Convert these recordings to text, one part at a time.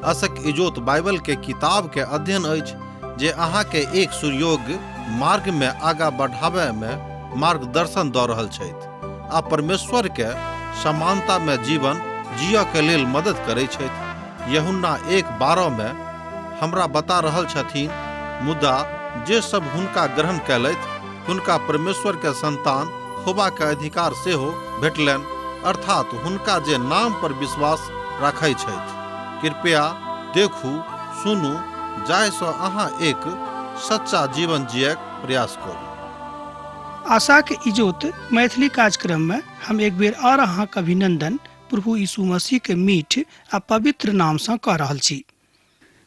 असक इजोत बाइबल के किताब के अध्ययन अछि जे अहाँ के एक सुयोग्य मार्ग में आगा बढ़ावे में मार्गदर्शन दऽ रहल छथि आ परमेश्वर के समानता में जीवन जिय के लेल मदद करै छथि। यूहन्ना 1:12 में हमरा बता रहल छथिन, मुदा जे सब हुनका ग्रहण कयलथि हुनका परमेश्वर के संतान होबा के अधिकार सेहो भेटलनि, अर्थात हुनका जे नाम पर विश्वास राखै छथि। कृपया देखू, सुनू, जाहिसँ अहाँ एक सच्चा जीवन जियक प्रयास करू। आशा के इजोत मैथिली कार्यक्रम में हम एक बेर और अहाँ के अभिनंदन प्रभु यीशु मसीह के मीठ आ पवित्र नाम से कह रहल छी।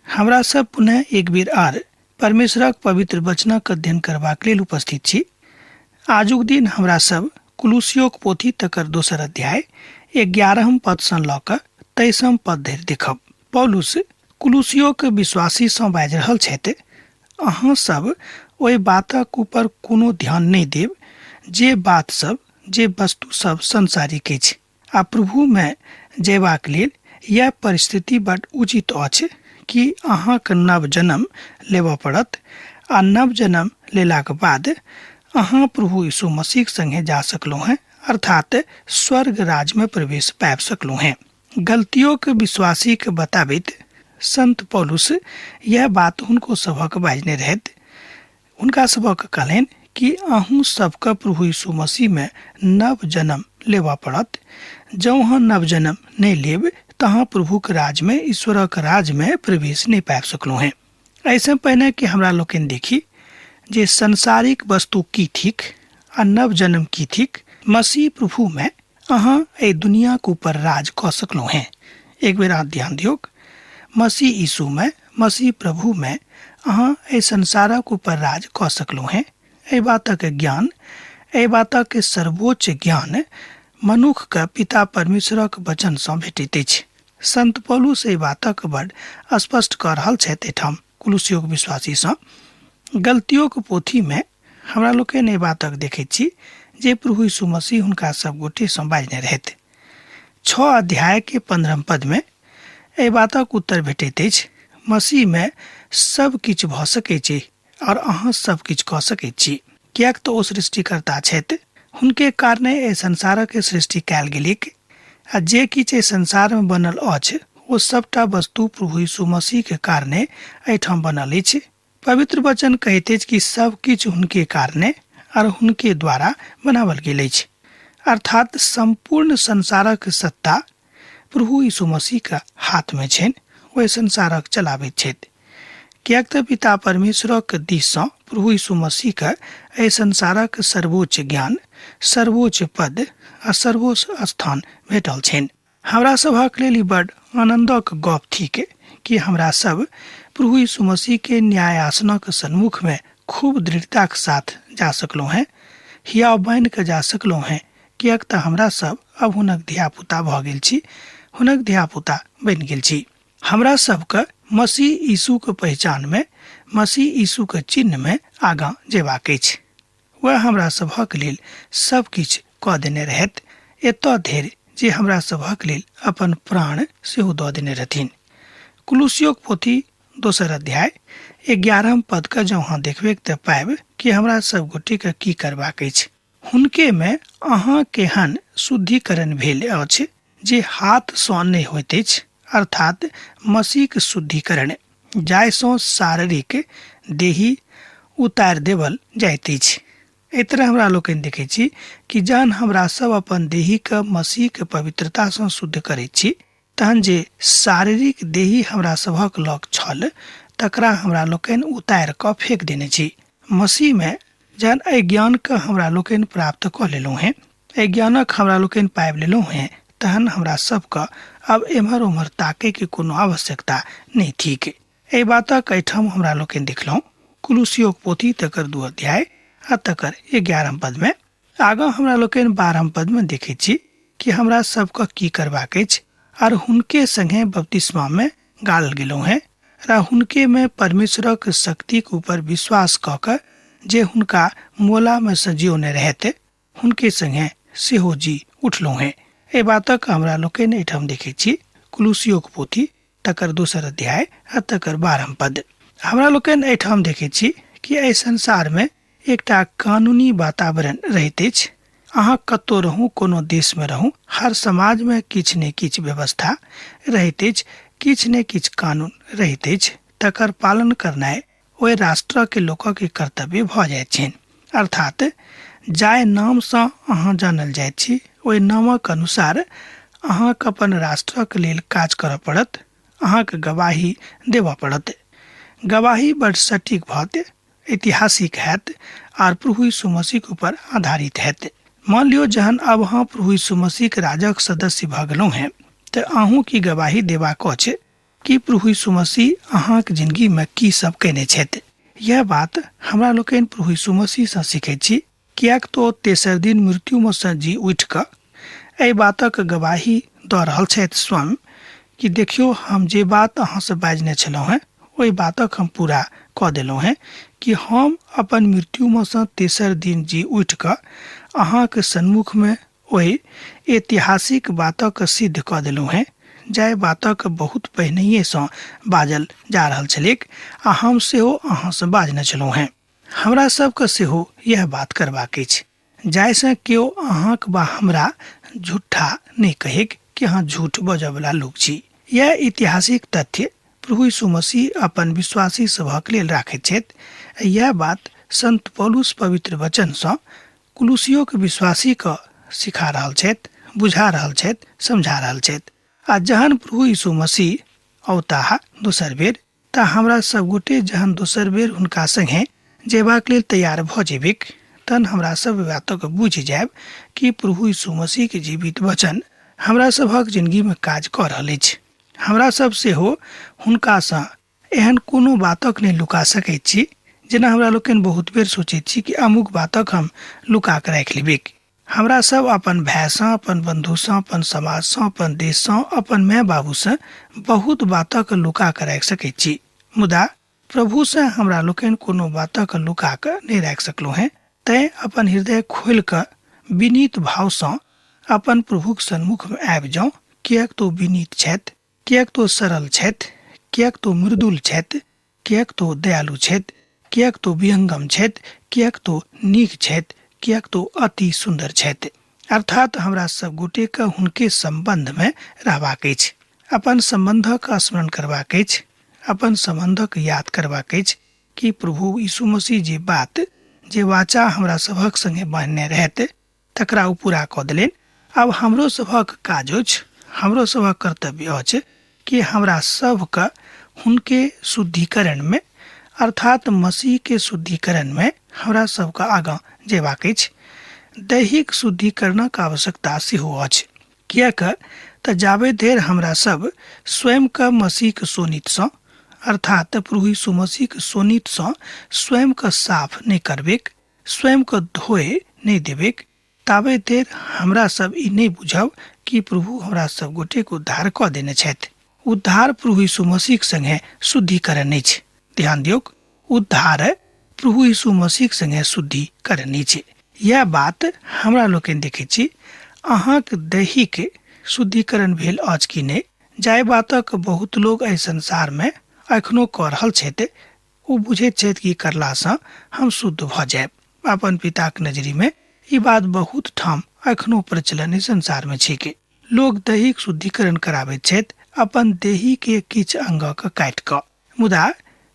हमरा सब पुनः एक बेर आर परमेश्वरक पवित्र वचनक अध्ययन करबाक लेल उपस्थित छी। आजुक दिन हमरा सब कुलुसियोक पोथी तकर दोसर अध्याय 11 पद सँ लऽ कऽ 23 पद धरि देखब। पौलुस कुलुसियोक विश्वासी सँ बाजि रहल छथि, अहाँ सब ओहि बातक ऊपर कोनो ध्यान नहि देब जे बात सब, जे वस्तु सब संसारिक अछि, आ प्रभु में जयबाक लेल यह परिस्थिति बड उचित अछि कि अहाँक नव जन्म लेबऽ पड़त, आ नव जन्म लेलाक बाद अहाँ प्रभु यीशु मसीह संगे जा सकलहुँ हैं, अर्थात स्वर्ग राज में प्रवेश पाबि सकलहुँ हैं। गलतियों के विश्वासी के बताबित संत पौलुस यह बात हुनको सबक बाजने रहत। हुनका सबक कहलनि कि अहूँ सबके प्रभु यीशु मसीह में नव जन्म लेबऽ पड़त। जँ अहाँ नव जन्म नहीं लेब तहाँ प्रभु के राज में, ईश्वर के राज में प्रवेश नहीं पाबि सकलहुँ हैं। ऐसे पहले कि हमरा लोकनि देखी जे संसारिक वस्तु की थिक आ नव जन्म की थिक, मसीह प्रभु में अहाँ ए दुनिया के ऊपर राज कऽ सकलहुँ हैं। एक बेर अहाँ ध्यान दियौक, मसीह यीशु में, मसीह प्रभु में अहाँ ए संसारक ऊपर राज कऽ सकलहुँ हैं। ए बातक ज्ञान, ए बातक सर्वोच्च ज्ञान मनुख के पिता परमेश्वरक वचन सँ भेटैत अछि। संत पौलुस एहि बातक बड़ स्पष्ट कऽ रहल छथि एठाम कुलुसियोक विश्वासी सँ। गलतियों के पोथी में हमरा लोकनि एहि बातक देखैत छी जे प्रभु यीशु मसीह हुनका सब गोटे सँ बाजने रहथि। 6 अध्याय के 15 पद में एहि बातक उत्तर भेटैत अछि, मसीह में सब किछु भऽ सकैत छै और अहाँ सब किछु कऽ सकैत छी, कियाक तऽ ओ सृष्टिकर्ता छथि। हुनके कारणे एहि संसारक सृष्टि कयल गेलिक, आ जे किछु एहि संसार में बनल अछि ओ सबटा वस्तु प्रभु यीशु मसीह के कारणे एहिठाम बनल अछि। पवित्र वचन कहैत अछि कि सब किछु हुनके कारणे और हुनके द्वारा बनावल गेल अछि, अर्थात संपूर्ण संसारक सत्ता प्रभु यीशु मसीह के हाथ में छनि। वह संसारक चलाबैत छथि, कियाक तऽ पिता परमेश्वरक दिस सँ प्रभु यीशु मसीह के एहि संसारक सर्वोच्च ज्ञान, सर्वोच्च पद आ सर्वोच्च स्थान भेटल छनि। हमरा सभक लेल ई बड़ आनंदक गप थिक कि हमरा सब प्रभु यीशु मसीह के न्याय आसनक सन्मुख में खूब दृढ़ता के साथ जा सकलहुँ हैं, हिया बन के जा सकलहुँ हैं, कियाक तऽ हमरा सब अब हुनक धिया पुता भऽ गेल छी, हुनक धिया पुता बनि गेल छी। हमरा सबके मसीह यीशु के पहचान में, मसीह यीशु के चिन्ह में आगाँ जेबाक अछि। वह हमरा सभक लेल सब किछु कऽ देने रहत, एतऽ धरि जे हमरा सभक लेल अपन प्राण सेहो दऽ देने रहथिन। कुलुसियोक पोथी दोसर अध्याय 11 पद के जँ अहाँ देखबै तऽ पायब कि हमरा सब गोटे के की करबाक अछि। हुनके में अहाँ केहन शुद्धिकरण भेल अछि जे हाथ सँ नहि होइत अछि, अर्थात मसीह के शुद्धिकरण, जाहिसँ शारीरिक देही उतारि देवल जाइत अछि। एहि तरह हमरा लोकनि देखै छी कि जहन हमरा सब अपन देही के मसीह के पवित्रता सँ शुद्ध करैत छी, तहन जे शारीरिक देही हमरा सभक लग छल तकरा हमरा लोकनि उतारि कऽ फेंक देने छी। मसीह में जहन एहि ज्ञान के हमरा लोकनि प्राप्त कऽ लेलहुँ हैं, एहि ज्ञानक हमरा लोकनि पाबि लेलहुँ हैं, तहन हमरा सबके अब एम्हर उम्हर ताके के कोनो आवश्यकता नहीं थिक। एहि बातक एहिठाम हमरा लोकनि देखलहुँ कुलुसियोक पोथी तकर 2 अध्याय आ तकर 11 पद में। आगाँ हमरा लोकनि 12 पद में देखै छी कि हमरा सबके की करबाक अछि, और हुनके संगे बपतिस्मा में गाड़ल गेलहुँ हैं, और हुनके में परमेश्वरक शक्ति के ऊपर विश्वास कऽ कऽ जे हुनका मोला में सँ जियौने रहते, हुनके संगे सेहो जी उठलहुँ हैं। एहि बातक हमरा लोकनि एहिठाम देखै छी कुलुसियोक पोथी तकर 2 अध्याय आ तकर 12 पद। हमरा लोकन एहिठाम देखै छी कि एहि संसार में एकटा कानूनी वातावरण रहैत अछि। अहाँ कतौ रहू, कोनो देश में रहू, हर समाज में किछ ने किछ व्यवस्था रहैत अछि, किछ ने किछ कानून रहैत अछि। तकर पालन करनाइ ओहि राष्ट्र के लोकक के कर्तव्य भ जाइत छनि। अर्थात जाय नाम सँ अहाँ जानल जाइत छी, ओहि नामक अनुसार अहाँक अपन राष्ट्रक लेल काज करऽ पड़त, अहाँक गवाही देबऽ पड़त। गवाही बड़ सटीक भत, ऐतिहासिक हैत और प्रभु यीशु मसीह के ऊपर आधारित हैत। मान लियो जहन अब अहाँ प्रभु यीशु मसीह के राजक सदस्य भ गेलहुँ हैं, तऽ अहूँ की गवाही देबाक अछि कि प्रभु यीशु मसीह अहाँक जिंदगी में की सब केने छथि। यह बात हमरा लोकनि प्रभु यीशु मसीह सँ सीखै छी, कियाक तो तेसर दिन मृत्यु में सँ जी उठि कऽ एहि बातक गवाही दऽ रहल छथि स्वयं कि देखियो हम जे बात अहाँ से बाजने छलहुँ हैं, ओहि बातक हम पूरा कऽ देलहुँ हैं कि हम अपन मृत्यु में सँ तेसर दिन जी उठि कऽ अहाँके सन्मुख में ओहि ऐतिहासिक बातक सिद्ध कऽ देलहुँ हैं, जाहि बातक बहुत पहिनहिए सँ बाजल जा रहल छलैक आ हम सेहो अहाँ से बाजने छलहुँ हैं। हमरा सबके सेहो यह बात करबाक अछि, जाहिसँ केओ अहाँक वा हमरा झूठा नहि कहैक कि अहाँ झूठ बजऽ वाला लोक छी। यह ऐतिहासिक तथ्य प्रभु यीशु मसीह अपन विश्वासी सभक लेल राखैत छथि। यह बात संत पौलुस पवित्र वचन सँ कुलुसियो के विश्वासी के सिखा रहल छथि, बुझा रहल छथि, समझा रहल छथि। आ जहन प्रभु यीशु मसीह औताह दोसर बेर, तऽ हमरा सब गोटे जहन दोसर बेर हुनका संगे जेबाक लेल तैयार भऽ जेबिक, तहन हमरा सब बातक बुझि जायब कि प्रभु यीशु मसीह के जीवित वचन हमरा सभक जिंदगी में काज कऽ रहल अछि। हमरा सब सेहो हुनका सँ एहन कोनो बातक नहि लुका सकैत छी, जेना हमरा लोकनि बहुत बेर सोचैत छी कि अमुक बातक हम लुका कऽ राखि लेबिक। हमरा सब अपन भाई सँ, अपन बंधु सँ, अपन समाज सँ, अपन देश सँ, अपन माय बाबू सँ बहुत बातक लुका कऽ राखि सकैत छी, मुदा प्रभु से हमरा लोकनि कोनो बातक लुका कऽ नहि राखि सकलहुँ हैं। तैं अपन हृदय खोलि कऽ विनीत भाव सँ अपन प्रभुक सन्मुख में आबि जाउ, किएक तो विनीत छथि, किएक तो सरल छथि, किएक तो मृदुल छथि, किएक तो दयालु छथि, किएक तो विहंगम छथि, किएक तो नीक छथि, किएक तो अति सुंदर छथि। अर्थात हमरा सब गोटे के हुनके संबंध में रहबाक अछि, अपन संबंधक स्मरण करबाक अछि, अपन संबंधक याद करबाक अछि कि प्रभु यीशु मसीह जे बात, जे वाचा हमरा सभक संगे बांधने रहत, तकरा ओ पूरा कऽ देलनि। अब हमरो सभक काज अछि, हमरो सभक कर्तव्य अछि कि हमरा सबके हुनके शुद्धिकरण में, अर्थात मसीह के शुद्धिकरण में हमरा सबके आगाँ जेबाक अछि। दैहिक शुद्धिकरणक आवश्यकता सेहो अछि, किएक तऽ जाबे देर हमरा सब स्वयं के मसीह के सोनित सँ, अर्थात प्रभु यीशु मसीह के सोनित सँ स्वयं के साफ नहीं करबेक, स्वयं के धोए नहीं देबेक, ताबे देर हमरा सब ई नहीं बुझब कि प्रभु हमरा सब गोटे के उद्धार कऽ देने छथि। उद्धार प्रभु यीशु मसीह संगे शुद्धिकरण नहीं छै। ध्यान दियौक, उद्धार प्रभु यीशु मसीह संगे शुद्धिकरण नहीं छै। यह बात हमरा लोकनि देखै छी, अहाँक दैहिक शुद्धिकरण भेल अछि कि नहि, जाहि बातक बहुत लोग एहि संसार में अखनो कऽ रहल छथि। ओ बुझैत छथि कि करला सँ हम शुद्ध भऽ जायब। अपन पिताक नजरी में ई बात बहुत ठाम अखनो प्रचलन संसार में छै कि लोग दैहिक शुद्धिकरण कराबैत छथि अपन देही के किछ अंगक काटि कऽ, मुदा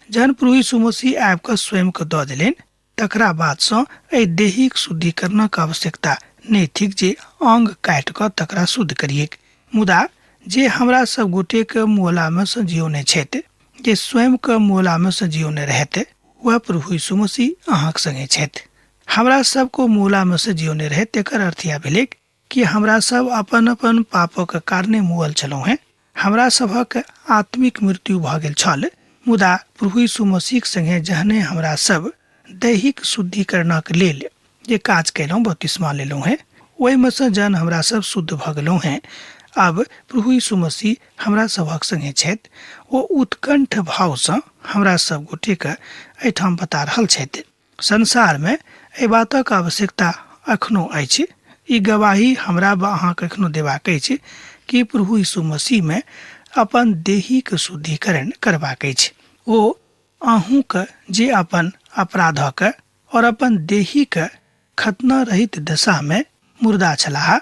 जहन प्रभु यीशु मसीह आबि कऽ स्वयं के दऽ देलनि, तकरा बाद सँ एहि दैहिक शुद्धिकरणक आवश्यकता नहि थिक जे अंग काटि कऽ तकरा शुद्ध करिए। मुदा जे हमरा सब गोटे के मोहला में सँ जियौने छथि, जे स्वयं के मोहला में सँ जियौने रहते, वह प्रभु यीशु मसीह अहाँक संगे छथि। हमरा सबको मोहला में सँ जियौने रहत, एकर अर्थ यह भेलै कि हमरा सब अपन अपन पापक कारणे मुअल छलहुँ हैं। हमरा सभक आत्मिक मृत्यु भऽ गेल छल, मुदा प्रभु यीशु मसीह संगे जहने हमरा सब दैहिक शुद्धिकरणक लेल जे काज केलहुँ, बपतिस्मा लेलहुँ हैं, ओहि में सँ जहन हमरा सब शुद्ध भऽ गेलहुँ हैं, अब प्रभु यीशु मसीह हमरा सभक संगे छथि। ओ उत्कंठ भाव सँ हमरा सब गोटे के एहिठाम बता रहल छथि। संसार में एहि बातक आवश्यकता अखनो अछि। ई गवाही हमरा वा अहाँके एखनो देबाक अछि कि प्रभु यीशु मसीह में अपन देही के शुद्धिकरण करबाक अछि। ओ अहूँ के जे अपन अपराधक और अपन देही के खतना रहित दशा में मुर्दा छलाह,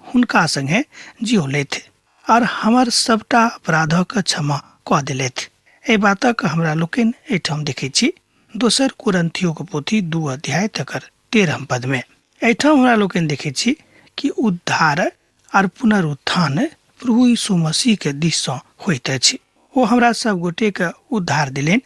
हुनका संगे जियोलथि और हमर सबटा अपराधक क्षमा कऽ देलथि। एहि बातक हमरा लोकनि एहिठाम देखै छी दोसर कुरिन्थियों के पोथी 2 अध्याय तकर 13 पद में। एहिठाम हमरा लोकनि देखै छी कि उद्धार और पुनरुत्थान प्रभु यीशु मसीह के दिस सँ होइत अछि। ओ हमरा सब गोटे के उद्धार दिलेन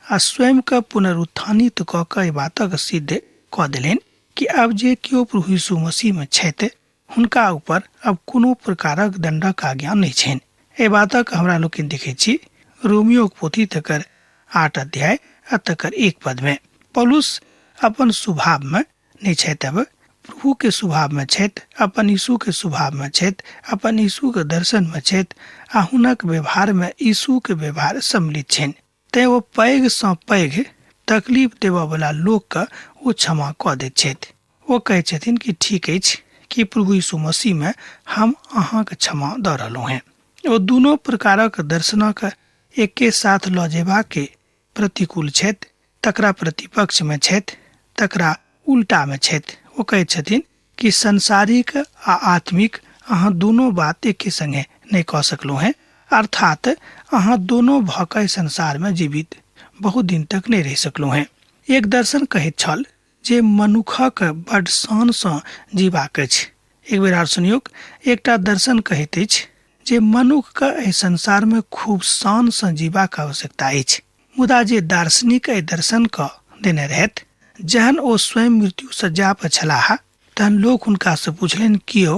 आ स्वयं के पुनरुत्थानित कऽ कऽ एहि बातक सिद्ध कऽ देलेन कि अब जे केओ प्रभु यीशु मसीह में छथि हुनका ऊपर अब कोनो प्रकारक दंडक आज्ञा नहि छनि। एहि बातक हमरा लोकनि देखै छी रोमियो के पोथी तकर 8 अध्याय आ तकर 1 पद में। पौलुस अपन स्वभाव में नहीं छथि, अब प्रभु के स्वभाव में छथि, अपन यीशु के स्वभाव में छथि, अपन यीशु के दर्शन में छथि आ हुनक व्यवहार में यीशु के व्यवहार सम्मिलित छनि। तैं वो पैघ सँ पैघ तकलीफ देबऽ वाला लोक के वो क्षमा कऽ दैत छथि। वो कहै छथिन कि ठीक अछि कि प्रभु यीशु मसीह में हम अहाँ के क्षमा दऽ रहलहुँ हैं। ओ दुनों प्रकारक दर्शनक एके साथ लऽ जेबाक के प्रतिकूल छथि, तकरा प्रतिपक्ष में छथि, तकरा उल्टा में छथि। वो कहै छथिन कि संसारिक आ आत्मिक अहाँ दोनों बात एके संगे नहीं कऽ सकलहुँ हैं, अर्थात अहाँ दोनों भऽ कऽ संसार में जीवित बहुत दिन तक नहीं रहि सकलहुँ हैं। एक दर्शन कहैत छल जे मनुखक बड शान सँ जीबाक अछि। एक बेर आर सुनियौ, एकटा दर्शन कहैत अछि जे मनुख के एहि संसार में खूब शान सँ जीबाक आवश्यकता अछि। मुदा जे दार्शनिक एहि दर्शन क देने रहथि, जहन ओ स्वयं मृत्यु सज्जा पर छलाह तहन लोक हुनका से पूछलनि कि यौ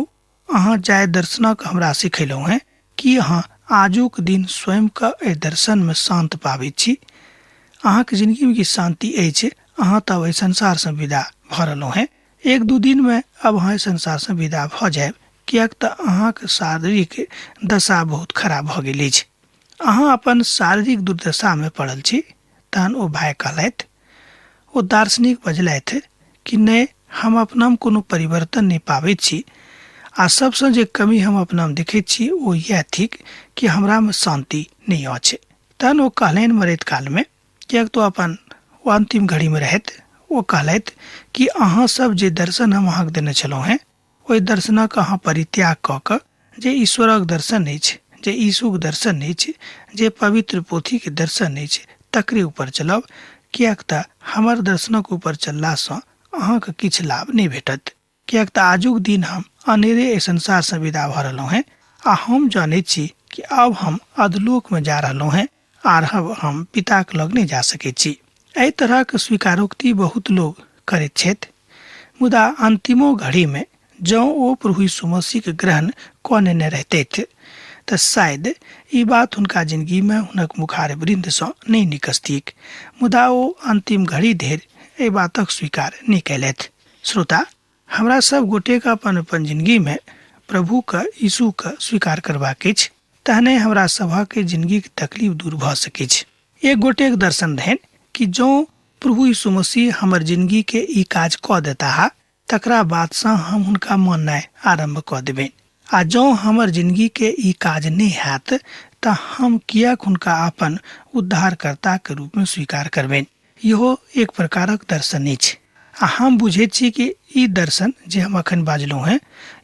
अहाँ जाय दर्शनक हमरा सिखेलहुँ हैं, कि अहाँ आजुक दिन स्वयं के एहि दर्शन में शांत पाबैत छी? अहाँके जिंदगी में की शांति अछि? अहाँ तब एहि संसार से विदा भऽ रहलहुँ हैं। 1-2 दिन में अब अहाँ संसार से विदा भऽ जायब, किएक तऽ अहाँके शारीरिक दशा बहुत खराब भऽ गेल अछि। अहाँ अपन शारीरिक दुर्दशा में पड़ल छी। तहन ओ भाई कहलथि, ओ दार्शनिक बजलथि कि नहि, हम अपना में कोनो परिवर्तन नहीं पाबैत छी आ सबसँ जे कमी हम अपना में देखैत छी ओ यह थिक कि हमरा में शांति नहीं अछि। तहन ओ कहलनि मरैत काल में, किएक तो अपन ओ अंतिम घड़ी में रहैत, ओ कहलथि कि अहाँ सब जे दर्शन हम अहाँके देने छलहुँ हैं, ओहि दर्शनक अहाँ परित्याग कऽ कऽ जे ईश्वरक दर्शन अछि, जे यीशुक दर्शन अछि, जे पवित्र पोथी के दर्शन अछि, तकरे ऊपर चलब, किएक तऽ हमर दर्शनक ऊपर चलला सँ अहाँके किछु लाभ नहीं भेटत। किएक तऽ आजुक दिन हम अनेरे एहि संसार से विदा भऽ रहलहुँ हैं आ हम जानैत छी कि अब हम अधलोक में जा रहलहुँ हैं आर हम पिता के लग नहीं जा सकैत छी। एहि तरह के स्वीकारोक्ति बहुत लोग करैत छथि, मुदा अंतिमो घड़ी में जँ ओ प्रभु यीशु मसीह के ग्रहण कऽ लेने रहतथि तऽ शायद ई बात हुनका जिंदगी में हुनक मुखार वृंद सँ नहीं निकसतीक, मुदा ओ अंतिम घड़ी धरि एहि बातक स्वीकार नहीं कयलथि। श्रोता, हमरा सब गोटे के अपन अपन जिंदगी में प्रभु के यीशु के स्वीकार करबाक अछि, तहने हमरा सभक जिंदगी के तकलीफ दूर भऽ सकैत छै। एक गोटे के दर्शन रहनि कि जँ प्रभु यीशु मसीह हमर जिंदगी के ई काज कऽ देता, तकरा बाद सँ हम हुनका माननाइ आरंभ कऽ देबनि, आ जँ हमर जिंदगी के ई काज नहीं हैत तऽ हम किएक हुनका अपन उद्धारकर्ता के रूप में स्वीकार करबनि। इहो एक प्रकारक दर्शन अछि आ हम बुझैत छी कि ई दर्शन जे हम अखन बाजलहुँ हैं,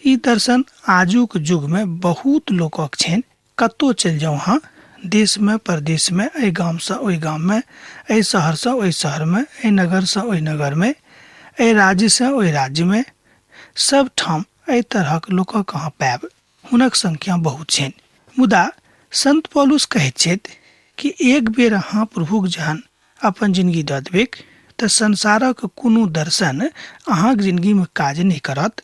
ई दर्शन आजुक युग में बहुत लोकक छनि। कतौ चलि जाउ अहाँ, देश में परदेश में, एहि गाम से ओहि गाम में, एहि शहर से ओहि शहर में, एहि नगर से ओहि नगर में, एहि राज्य से ओहि राज्य में, सब ठाम एहि तरहक लोकक अहाँ पायब। हुनक संख्या बहुत छनि। मुदा संत पौलुस कहैत छथि कि एक बेर अहाँ प्रभुक जहन अपन जिंदगी दऽ देबैक तऽ संसारक कोनो दर्शन अहाँक जिंदगी में काज नहीं करत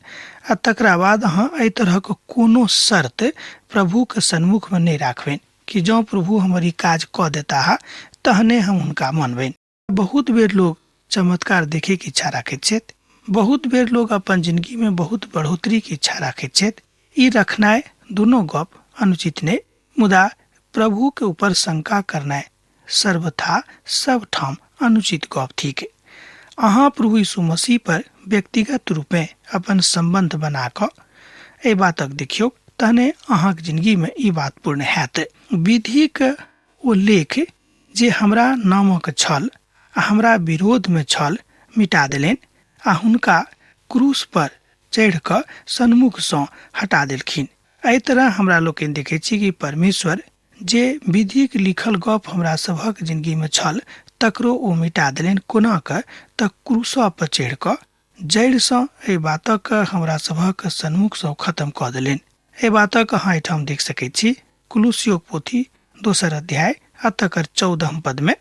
आ तकरा बाद अहाँ एहि तरहक कोनो शर्त प्रभु के सन्मुख में नहीं राखबनि कि जँ प्रभु हमर ई काज कऽ देता तहने हम हुनका मानबनि। बहुत बेर लोग चमत्कार देखे के इच्छा राखैत छथि, बहुत बेर लोग अपन जिंदगी में बहुत बढ़ोतरी के इच्छा राखैत छथि। ई रखनाइ दुनू गप अनुचित नहीं, मुदा प्रभु के ऊपर शंका करनाइ सर्वथा सब ठाम अनुचित गप थिक। अहाँ प्रभु यीशु मसीह पर व्यक्तिगत रूप में अपन संबंध बना कऽ एहि बातक देखियौ, तहने अहाँक जिंदगी में ई बात पूर्ण हैत। विधिक ओ लेख जे हमरा नामक छल आ हमरा विरोध में छल मिटा देलनि आ हुनका क्रूस पर चढ़ि कऽ सन्मुख सँ हटा देलखिन। एहि तरह हमरा लोकनि देखै छी कि परमेश्वर जे विधिक लिखल गप हमरा सभक जिंदगी में छल तकरो ओ मिटा देलनि। कोना कऽ तऽ क्रूसा पर चढ़ि कऽ जड़ि सँ एहि बातक हमरा सभक सन्मुख सँ खत्म कऽ देलनि। एहि बातक अहाँ एहिठाम देख सकैत छी कुलुस्सियोक पोथी 2 अध्याय आ तकर 14 पद में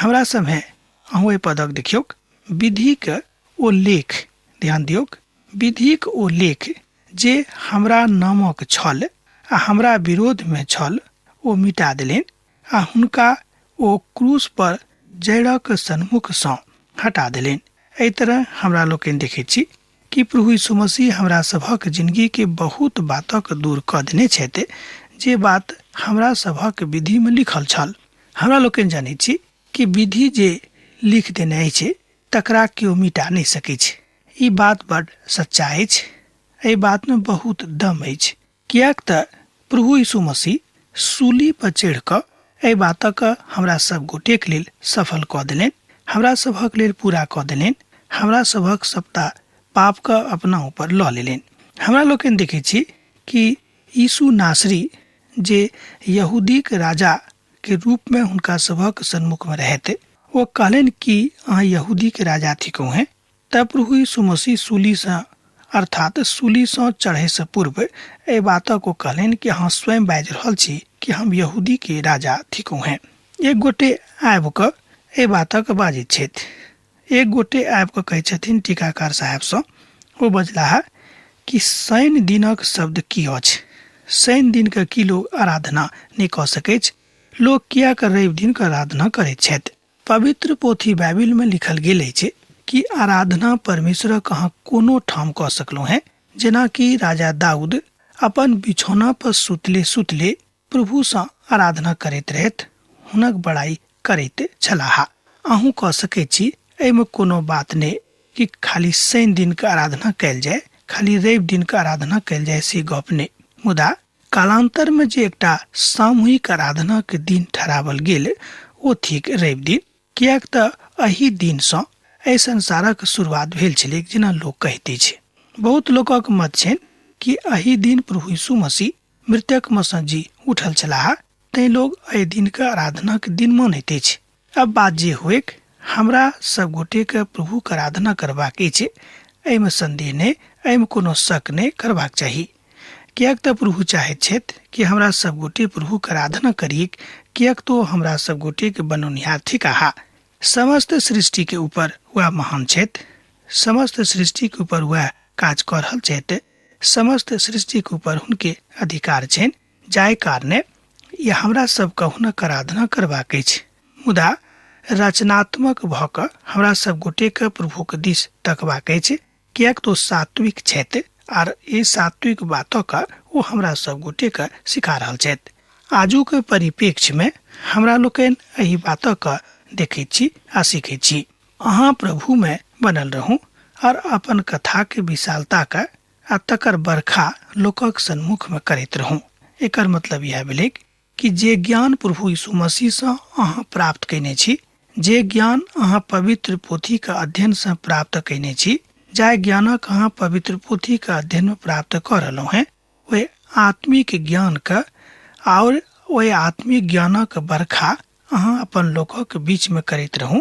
हमरा सब है। अहूँ एहि पदक देखियौक, विधिक ओ लेख, ध्यान दियौक, विधिक ओ लेख जे हमरा नामक छल आ हमरा विरोध में छल ओ मिटा देलनि आ हुनका ओ क्रूस पर जड़क सन्मुख सँ हटा देलनि। एहि तरह हमरा लोकनि देखै छी कि प्रभु यीशु मसीह हमरा सभक जिंदगी के बहुत बातक दूर कऽ देने छथि जे बात हमरा सभक विधि में लिखल छल। हमरा लोकनि जानै छी कि विधि जे लिख देने अछि तकरा केओ मिटा नहि सकै छै। ई बात बड़ सच्चा अछि। एहि बात में बहुत दम अछि, कियाक तऽ प्रभु यीशु मसीह सूली पर चढ़ि कऽ एहि बातक हमरा सब गोटेक लेल सफल कऽ देलनि, हमरा सभक लेल पूरा कऽ देलनि, हमरा सभक सबटा पाप के अपना ऊपर लऽ लेलनि। हमरा लोकनि देखै छी कि यीशु नासरी जे यहूदीक राजा के रूप में हुनका सभक सन्मुख में रहते, वो कहलन कि अहाँ यहूदी के राजा थिकौ हैं। तब प्रभु यीशु मसीह सूली से अर्थात सूली से चढ़े से पूर्व ए बातक को कहलन कि अहाँ स्वयं बाजि रहल छी कि हम यहूदी के राजा थिकौ हैं। एक गोटे आबि कऽ ए बातक बाजैत छथि। एक गोटे आबि कऽ कहै छथिन टीकाकार साहब सँ, ओ बजलाह कि शनि दिनक शब्द की अछि? शनि दिन के की लोग आराधना नहीं कऽ सकैत? लोग किया कर रवि दिन के आराधना करैत छथि? पवित्र पोथी बाइबिल में लिखल गेल अछि कि आराधना परमेश्वर कहाँ कोनो ठाम कऽ सकलहुँ हैं। जेना कि राजा दाऊद अपन बिछौना पर सुतले सुतले प्रभु सँ आराधना करैत रहैत हुनक बड़ाई करैत छलाह। अहूँ कऽ सकैत छी। एहिमे कोनो बात नहीं कि खाली शनि दिन के आराधना कैल जाय, खाली रवि दिन के आराधना कैल जाय, से गप नहीं। मुदा कालांतर में जे एकटा सामूहिक आराधना के दिन ठहरावल गेल ओ थिक रवि दिन, कियाक तऽ एही दिन सँ एहि संसारक शुरुआत भेल छलै, जेना लोक कहिते छै। बहुत लोकक मत छनि कि एही दिन प्रभु यीशु मसीह मृतक में सँ जी उठल छलाह, तैं लोग एहि दिन के आराधना के दिन मानैत अछि। अब बात जे होएक, हमरा सब गोटे के प्रभु के आराधना करबाक अछि, एहिमे संदेह नहीं, एहिमे कोनो शक नहीं करबाक चाही। कियाक तऽ प्रभु चाहैत छथि कि हमरा सब गोटे प्रभु के आराधना करिए, कियाक तो हमरा सब गोटे के बनौनिहार थिकाह। समस्त सृष्टि के ऊपर वह महान छथि, समस्त सृष्टि के ऊपर वह काज कऽ रहल छथि, समस्त सृष्टि के ऊपर हुनके अधिकार छनि, जाहि कारणे यह हमरा सबके हुनक आराधना करबाक अछि। मुदा रचनात्मक भऽ कऽ हमरा सब गोटे के प्रभु के दिस तकबाक अछि, कियाक तो सात्विक छथि आर ई सात्विक बातक ओ हमरा सब गोटे के सिखा रहल छथि। आजू के परिप्रेक्ष्य में हमरा लोकनि एहि बातक देखै छी आ सीखै छी। अहाँ प्रभु में बनल रहू और अपन कथा के विशालता के आ तकर बरखा लोकक सन्मुख में करैत रहू। एकर मतलब यह भेलै कि जे ज्ञान प्रभु यीशु मसीह सँ अहाँ प्राप्त कयने छी, जे ज्ञान अहाँ पवित्र पोथी के अध्ययन से प्राप्त कयने छी, जाहि ज्ञानक अहाँ पवित्र पोथी के अध्ययन में प्राप्त कऽ रहलहुँ हैं, वह आत्मिक ज्ञान के और वह आत्मिक ज्ञानक बरखा अहाँ अपन लोकक बीच में करैत रहू,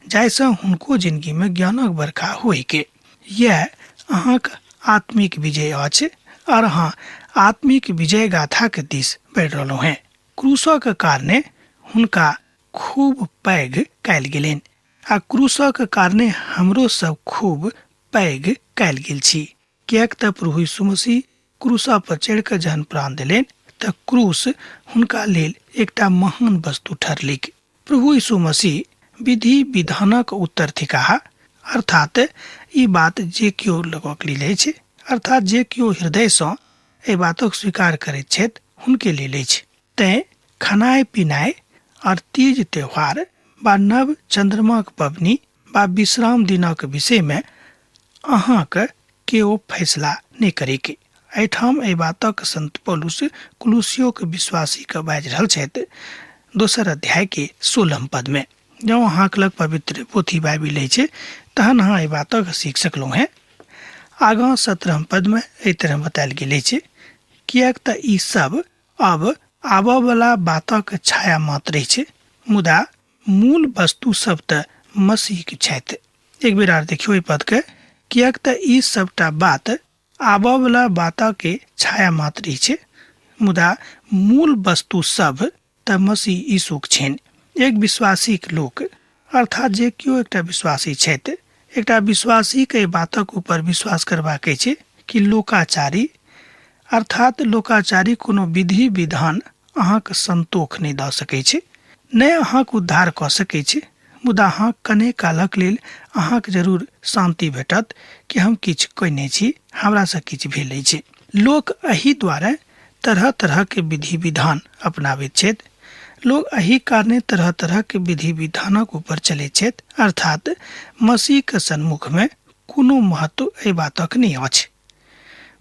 जाहिसँ हुनको जिंदगी में ज्ञानक बरखा होय के। यह अहाँक आत्मिक विजय अछि और अहाँ आत्मिक विजय गाथा के दिस बढ़ि रहलहुँ हैं। क्रूसक कारणे हुनका खूब पैघ कयल गेलनि आ क्रूसक कारणे हमरो सब खूब पैघ कयल गेल छी। कियाक तऽ प्रभु यीशु मसीह क्रूसा पर चढ़ि कऽ जहन प्राण देलनि तऽ क्रूस हुनका लेल एकटा महान वस्तु ठहरलिक। प्रभु यीशु मसीह विधि विधानक उत्तर थिकाह, अर्थात ई बात जे केओ लोकक लेल अछि, अर्थात जे केओ हृदय सँ एहि बातक स्वीकार करैत छथि हुनके लेल अछि। तैं खनाय पिनाय और तीज त्योहार बा नव चंद्रमाक पबनी बा विश्राम दिनक विषय में अहाँक केओ फैसला नहीं करेके। एहिठाम एहि बातक संत पौलुस कुलुसियो के विश्वासी के बाजि रहल छथि 2 अध्याय के 16 पद में। जब अहाँ लग पवित्र पोथी बाइबिल है तहन अहाँ एहि बातक सीख सकलहुँ हैं। आगाँ 17 पद में एहि तरह बतायल गेल छै, किएक तऽ ई सब अब आबऽ वाला बातक छाया मात्र छै, मुदा मूल वस्तु सब तऽ मसीह के छथि। एक बेर आर देखियो ई पद के, किएक तऽ ई सबटा बात आबऽ वाला बातक के छाया मात्र छै, मुदा मूल वस्तु सब तऽ मसीह यीशुक छनि। एक विश्वासी लोक अर्थात जे केओ एकटा विश्वासी छथि, एकटा विश्वासी के बातक ऊपर विश्वास करबाक छै कि लोकाचारी अर्थात लोकाचारी कोनो विधि विधान अहाँके संतोष नहीं दऽ सकै छै, नहि अहाँके उद्धार कऽ सकै छै, मुदा अहाँ कने कालक लेल अहाँके जरूर शांति भेटत कि हम किछु कयने छी, हमरा से किछु भेल छै। लोक एहि द्वारा तरह तरह के विधि विधान अपनाबैत छथि। लोग एहि कारणे तरह तरह के विधि विधानक ऊपर चले छथि, अर्थात मसीह के सन्मुख में कोनो महत्व एहि बातक नहीं अछि।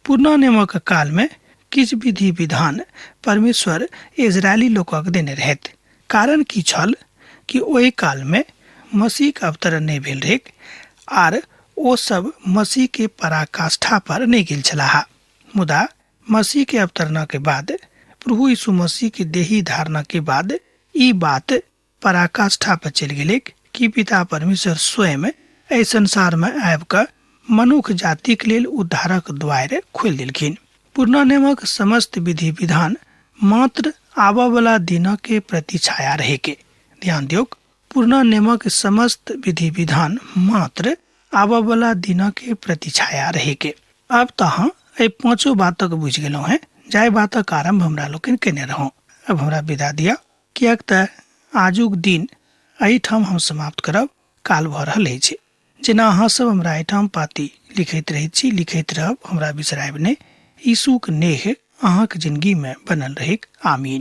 पुरना नियमक काल में किछु विधि विधान परमेश्वर इजरायली लोकक देने रहथि। कारण की छल कि ओहि काल में मसीह के अवतरण नहीं भेल रहै आर ओ सब मसीह के पराकाष्ठा पर नहीं गेल छलाह। मुदा मसीह के अवतरण के बाद प्रभु यीशु मसीह के देही धारणा के बाद ई बात पराकाष्ठा पर चल गेलै कि पिता परमेश्वर स्वयं एहि संसार में आबि कऽ मनुष्य जाति के लेल उद्धारक द्वार खोलि देलखिन। पुरना नियमक समस्त विधि विधान मात्र आबऽ वाला दिन के प्रतिछाया रहे के। ध्यान दियौ, पुरना नियमक समस्त विधि विधान मात्र आबऽ वाला दिन के प्रतिछाया रहे के। अब तहाँ एहि 5 बातक बुझ गेलहुँ हैं, जाय बातक आरंभ हमरा लोकनि केने रहौं। अब हमरा विदा दिया, किएक तऽ आजुक दिन एहिठाम हम समाप्त करब, काल भऽ रहल अछि। जेना अहाँ सब हमरा एहिठाम पाती लिखैत रहैत छी, लिखैत रहब, हमरा बिसरायब नहि। यीशुक नेह अहाँक जिंदगी में बनल रहैक। आमीन।